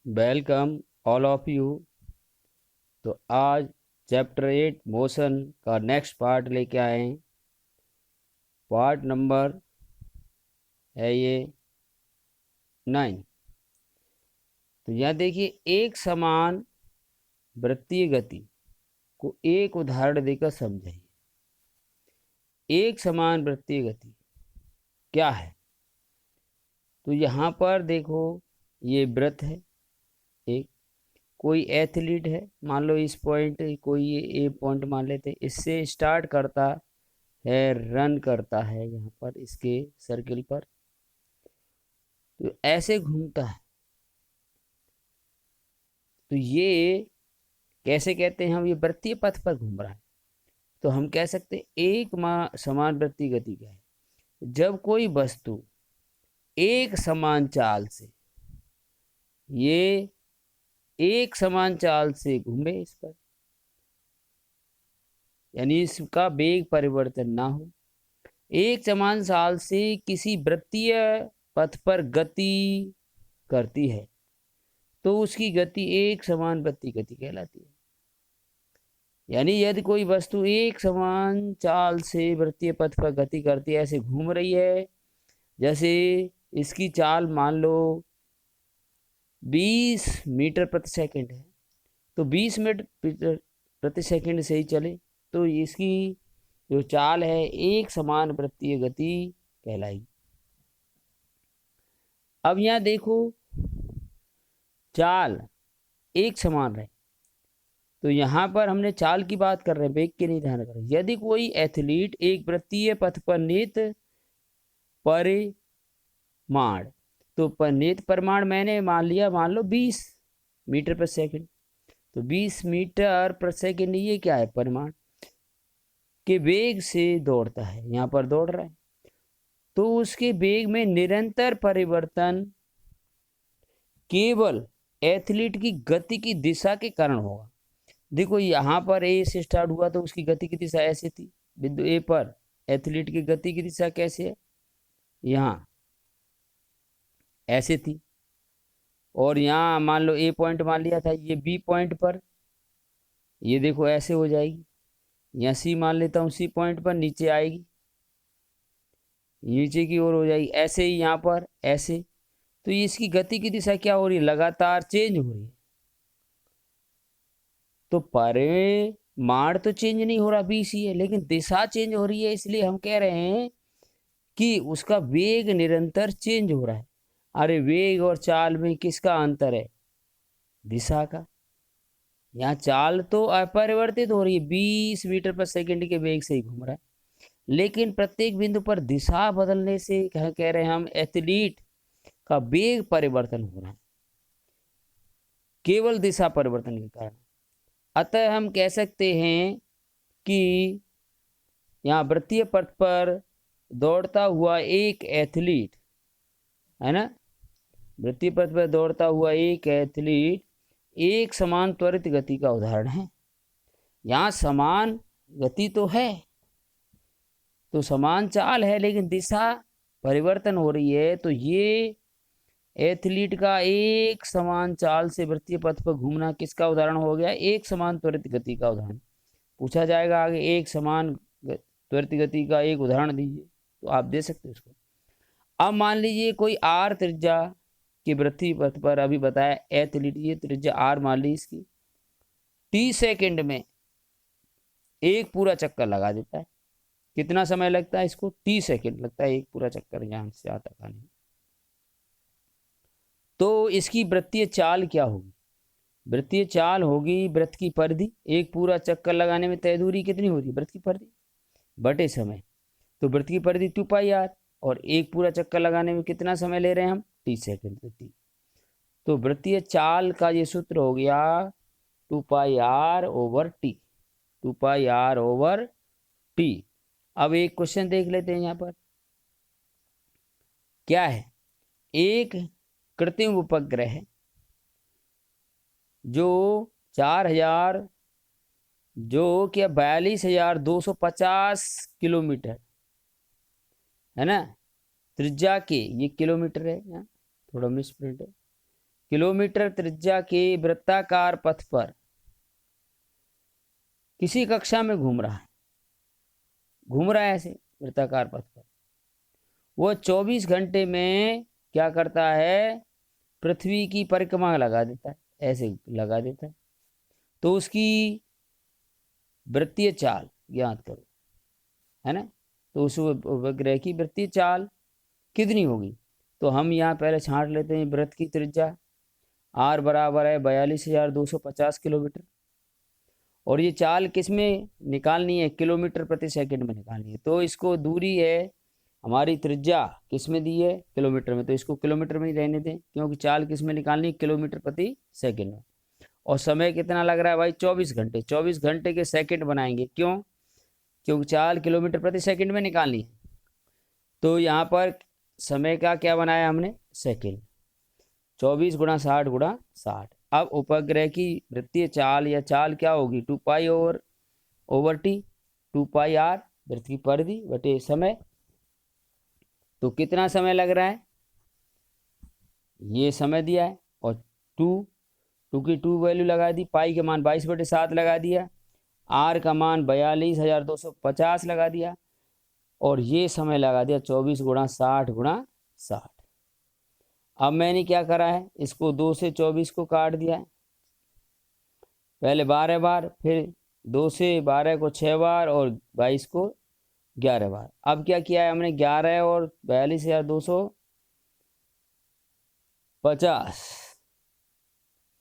Welcome all of you. तो आज chapter 8 motion का नेक्स्ट पार्ट लेके आए हैं। पार्ट नंबर है ये 9। तो यहाँ देखिए, एक समान वृत्तीय गति को एक उदाहरण देकर समझाइए। एक समान वृत्तीय गति क्या है? तो यहाँ पर देखो, ये वृत्त है एक, कोई एथलीट है, मान लो इस पॉइंट, कोई ये ए पॉइंट मान लेते, इससे स्टार्ट करता है, रन करता है यहाँ पर इसके सर्किल पर, तो ऐसे घूमता है। तो ये कैसे कहते हैं हम? ये वृत्तीय पथ पर घूम रहा है। तो हम कह सकते हैं एक समान वृत्तीय गति क्या है? जब कोई वस्तु एक समान चाल से, ये एक समान चाल से घूमे इस पर, यानी इसका वेग परिवर्तन ना हो, एक समान चाल से किसी वृत्तीय पथ पर गति करती है, तो उसकी गति एक समान वृत्तीय गति कहलाती है। यानी यदि कोई वस्तु एक समान चाल से वृत्तीय पथ पर गति करती है, ऐसे घूम रही है, जैसे इसकी चाल मान लो 20 मीटर प्रति सेकंड है, तो 20 मीटर प्रति सेकंड से ही चले तो इसकी जो चाल है एक समान वृत्तीय गति कहलाएगी। अब यहाँ देखो, चाल एक समान रहे, तो यहाँ पर हमने चाल की बात कर रहे हैं, वेग की नहीं ध्यान कर रहे। यदि कोई एथलीट एक वृत्तीय पथ पर नियत परिमाण, तो नियत परिमाण मैंने मान लिया, मान लो 20 मीटर पर सेकंड, तो 20 मीटर पर सेकंड ये क्या है? परिमाण के वेग से दौड़ता है, यहाँ पर दौड़ रहा है, तो उसके वेग में निरंतर परिवर्तन केवल एथलीट की गति की दिशा के कारण होगा। देखो, यहाँ पर ए से स्टार्ट हुआ तो उसकी गति की दिशा ऐसे थी, बिंदु ए पर एथलीट की गति की दिशा कैसे है? यहाँ ऐसे थी, और यहाँ मान लो ए पॉइंट मान लिया था, ये बी पॉइंट पर, ये देखो ऐसे हो जाएगी। यहाँ सी मान लेता हूँ, सी पॉइंट पर नीचे आएगी, नीचे की ओर हो जाएगी, ऐसे ही यहाँ पर ऐसे। तो ये इसकी गति की दिशा क्या हो रही है? लगातार चेंज हो रही है। तो परिमाण तो चेंज नहीं हो रहा, 20 ही है, लेकिन दिशा चेंज हो रही है, इसलिए हम कह रहे हैं कि उसका वेग निरंतर चेंज हो रहा है। अरे वेग और चाल में किसका अंतर है? दिशा का। यहाँ चाल तो अपरिवर्तित हो रही है, 20 मीटर पर सेकंड के वेग से ही घूम रहा है, लेकिन प्रत्येक बिंदु पर दिशा बदलने से कह रहे हैं हम, एथलीट का वेग परिवर्तन हो रहा है केवल दिशा परिवर्तन के कारण। अतः हम कह सकते हैं कि यहाँ वृत्तीय पथ पर दौड़ता हुआ एक एथलीट है ना, वृत्तीय पथ पर दौड़ता हुआ एक एथलीट एक समान त्वरित गति का उदाहरण है। यहाँ समान गति तो है, तो समान चाल है, लेकिन दिशा परिवर्तन हो रही है, तो ये एथलीट का एक समान चाल से वृत्तीय पथ पर घूमना किसका उदाहरण हो गया? एक समान त्वरित गति का उदाहरण। पूछा जाएगा आगे, एक समान त्वरित गति का एक उदाहरण दीजिए, तो आप दे सकते हो उसको। अब मान लीजिए कोई आर त्रिज्या की वृत्तीय पथ पर, अभी बताया एथलीट, ये त्रिज्या आर मान ली, इसकी टी सेकंड में एक पूरा चक्कर लगा देता है। कितना समय लगता है इसको? टी सेकंड लगता है एक पूरा चक्कर यहाँ से आता आने। तो इसकी वृत्तीय चाल क्या होगी? वृत्तीय चाल होगी वृत्त की परिधि, एक पूरा चक्कर लगाने में तय दूरी कितनी होती है? वृत्त की परिधि बटे समय। तो वृत्त की परिधि 2πr, और एक पूरा चक्कर लगाने में कितना समय ले रहे हैं हम? टी सेकंड, तो टी। तो वृत्तीय चाल का ये सूत्र हो गया 2πr/t, 2πr/t। अब एक क्वेश्चन देख लेते हैं यहाँ पर, क्या है? एक कृत्रिम उपग्रह है जो 4000, जो क्या 42,250 किलोमीटर है ना त्रिज्या के, ये किलोमीटर है, यहाँ थोड़ा मिसप्रिंट है, किलोमीटर त्रिज्या के वृत्ताकार पथ पर किसी कक्षा में घूम रहा है ऐसे वृत्ताकार पथ पर, वो 24 घंटे में क्या करता है, पृथ्वी की परिक्रमा लगा देता है, ऐसे लगा देता है। तो उसकी वृत्तीय चाल ज्ञात करो, है ना। तो उस उपग्रह की वृत्तीय चाल कितनी होगी, तो हम यहाँ पहले छांट लेते हैं वृत्त की त्रिज्या। आर बराबर है 42,250 किलोमीटर, और ये चाल किस में निकालनी है, किलोमीटर प्रति सेकंड में निकालनी है। तो इसको दूरी है, हमारी त्रिज्या किस में दी है, किलोमीटर में, तो इसको किलोमीटर में ही रहने दें, क्योंकि चाल किस में निकालनी है, किलोमीटर प्रति सेकंड में। और समय कितना लग रहा है भाई, 24 घंटे। 24 घंटे के सेकंड बनाएंगे, क्यों, क्योंकि चाल किलोमीटर प्रति सेकंड में निकालनी है। तो यहाँ पर समय का क्या बनाया हमने, सेकंड। 24 गुणा 60 गुणा 60। अब उपग्रह की वृत्तीय चाल या चाल क्या होगी, 2 pi over T, 2 pi r वृत्त की परिधि बटे समय। तो कितना समय लग रहा है, ये समय दिया है, और 2 की 2 वैल्यू लगा दी, पाई के मान 22/7 लगा दिया, आर का मान 42,250 लगा दिया, और ये समय लगा दिया 24 गुणा 60 गुणा 60। अब मैंने क्या करा है, इसको 2 से 24 को काट दिया है, पहले 12 बार, फिर 2 से 12 को 6 बार, और 22 को 11 बार। अब क्या किया है हमने, 11 और 42,250,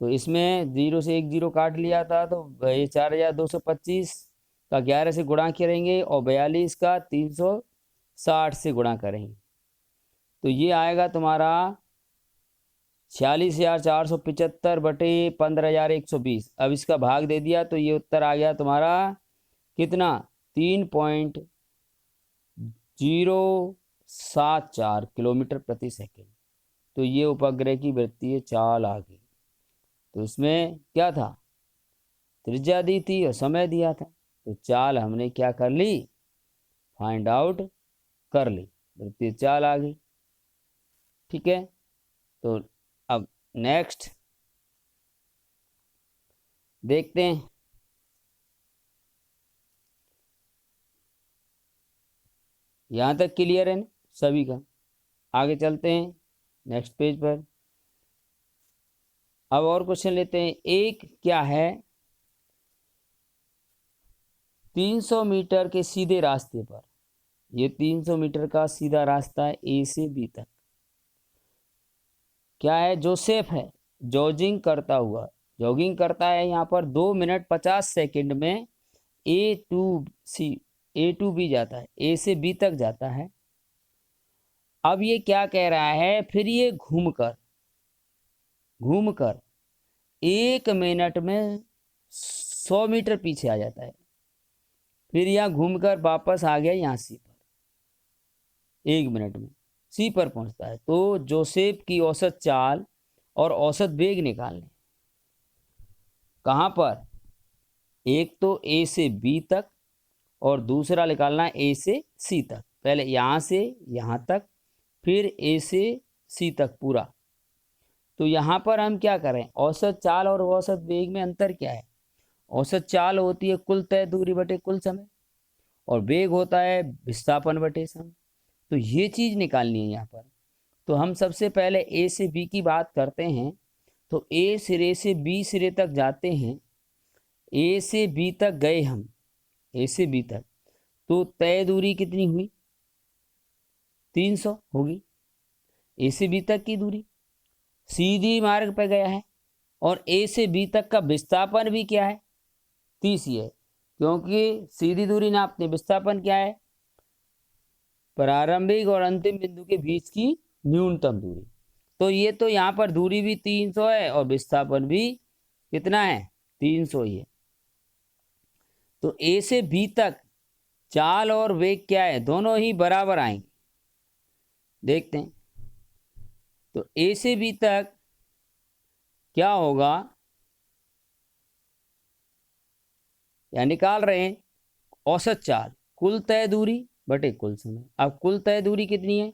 तो इसमें 0 से 1 0 काट लिया था, तो ये 4,225 का 11 से गुणा करेंगे, और 42 का 360 से गुणा करेंगे, तो ये आएगा तुम्हारा 46,475 बटे 15,120। अब इसका भाग दे दिया, तो ये उत्तर आ गया तुम्हारा कितना, 3.074 किलोमीटर प्रति सेकंड। तो ये उपग्रह की वृत्तीय चाल आ गई। तो इसमें क्या था, त्रिज्या दी थी और समय दिया था, तो चाल हमने क्या कर ली, फाइंड आउट कर ली, वृत्तीय चाल आ गई। ठीक है, तो अब नेक्स्ट देखते हैं। यहां तक क्लियर है ना सभी का, आगे चलते हैं नेक्स्ट पेज पर। अब और क्वेश्चन लेते हैं। एक क्या है, 300 मीटर के सीधे रास्ते पर, ये 300 मीटर का सीधा रास्ता है ए से बी तक, क्या है, जोसेफ है, जॉगिंग करता है यहाँ पर 2 मिनट 50 सेकंड में ए टू बी जाता है, ए से बी तक जाता है। अब ये क्या कह रहा है, फिर ये घूमकर 1 मिनट में 100 मीटर पीछे आ जाता है, फिर यहाँ घूमकर वापस आ गया यहाँ सी पर, 1 मिनट में सी पर पहुंचता है। तो जोसेफ की औसत चाल और औसत वेग निकालने, कहां पर, एक तो ए से बी तक, और दूसरा निकालना ए से सी तक। पहले यहां से यहां तक, फिर ए से सी तक पूरा। तो यहां पर हम क्या करें, औसत चाल और औसत वेग में अंतर क्या है, औसत चाल होती है कुल तय दूरी बटे कुल समय, और वेग होता है विस्थापन बटे समय। तो ये चीज निकालनी है यहाँ पर। तो हम सबसे पहले ए से बी की बात करते हैं। तो ए सिरे से बी सिरे तक जाते हैं, ए से बी तक गए हम, ए से बी तक, तो तय दूरी कितनी हुई, 300 होगी ए से बी तक की दूरी, सीधी मार्ग पर गया है, और ए से बी तक का विस्थापन भी क्या है, 30 ही है, क्योंकि सीधी दूरी नापते, विस्थापन क्या है, प्रारंभिक और अंतिम बिंदु के बीच की न्यूनतम दूरी। तो ये तो यहाँ पर दूरी भी 300 है, और विस्थापन भी कितना है, 300 ही है। तो ए से बी तक चाल और वेग क्या है, दोनों ही बराबर आएंगे, देखते हैं। तो ए से बी तक क्या होगा, या निकाल रहे हैं औसत चाल, कुल तय दूरी बटे कुल समय। अब कुल तय दूरी कितनी है,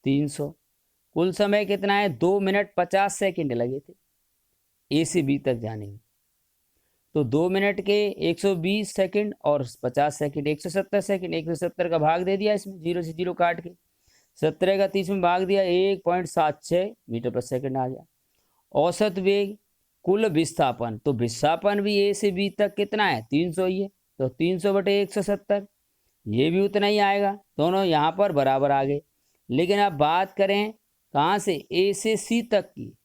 300, कुल समय कितना है, 2 मिनट 50 सेकंड लगे थे ए से बी तक जाने में। तो 2 मिनट के 120 सेकंड और 50 सेकंड 170 सेकंड, 170 का भाग दे दिया इसमें, 0 से 0 काट के, 17 का 30 में भाग दिया, 1.76 मीटर पर सेकंड आ गया। औसत वेग, कुल विस्थापन, तो विस्थापन भी ए से बी तक कितना है, 300 ही है, तो 300/170, ये भी उतना ही आएगा। दोनों यहाँ पर बराबर आ गए। लेकिन अब बात करें कहाँ से, ए से सी तक की,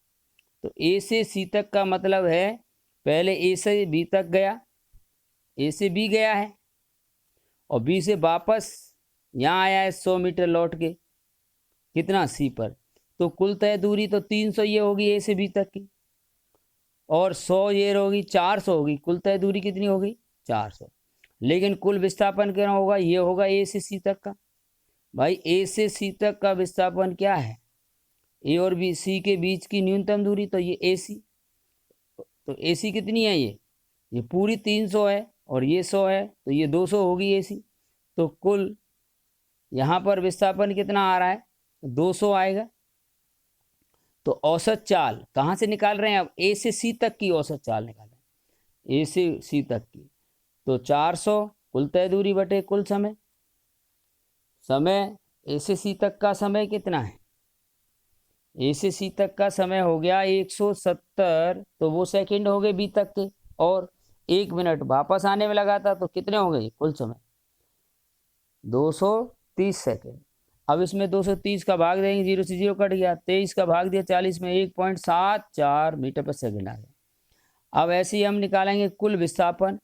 तो ए से सी तक का मतलब है पहले ए से बी तक गया, ए से बी गया है और बी से वापस यहाँ आया है 100 मीटर लौट के, कितना, सी पर। तो कुल तय दूरी तो 300 ये होगी ए से बी तक की, और 100 ये होगी, 400 होगी। कुल तय दूरी कितनी होगी, 400। लेकिन कुल विस्थापन कितना होगा, ये होगा ए से सी तक का। भाई ए से सी तक का विस्थापन क्या है, ए और बी सी के बीच की न्यूनतम दूरी, तो ये ए सी, तो ए सी कितनी है, ये पूरी 300 है और ये 100 है, तो ये 200 होगी ए सी। तो कुल यहाँ पर विस्थापन कितना आ रहा है, 200 आएगा। तो औसत चाल कहाँ से निकाल रहे हैं, अब ए से सी तक की औसत चाल निकाल रहे हैं, ए से सी तक की। तो 400 कुल तय दूरी बटे कुल समय, समय ए से सी तक का समय कितना है, ए से सी तक का समय हो गया 170, तो वो सेकंड हो गए बी तक के, और 1 मिनट वापस आने में लगा था, तो कितने हो गए कुल समय, 230 सेकंड। अब इसमें 230 का भाग देंगे, 0 से 0 कट गया, 23 का भाग दिया 40 में, 1.74 मीटर पर सेकंड आ गया। अब ऐसे ही हम निकालेंगे कुल विस्थापन।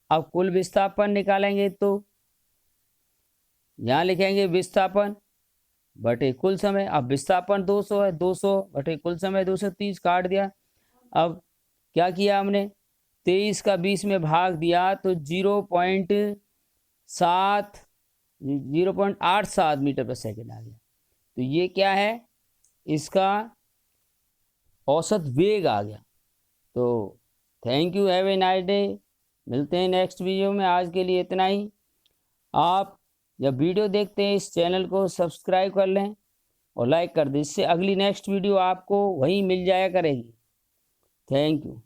अब कुल विस्थापन निकालेंगे तो यहाँ लिखेंगे विस्थापन बटे कुल समय। अब विस्थापन 200 है, 200 बटे कुल समय 230, काट दिया। अब क्या किया हमने, 23 का 20 में भाग दिया, तो 0.87 मीटर पर सेकंड आ गया। तो ये क्या है, इसका औसत वेग आ गया। तो thank you, have a nice day. मिलते हैं नेक्स्ट वीडियो में, आज के लिए इतना ही। आप जब वीडियो देखते हैं इस चैनल को सब्सक्राइब कर लें और लाइक कर दें, इससे अगली नेक्स्ट वीडियो आपको वहीं मिल जाया करेगी। Thank you.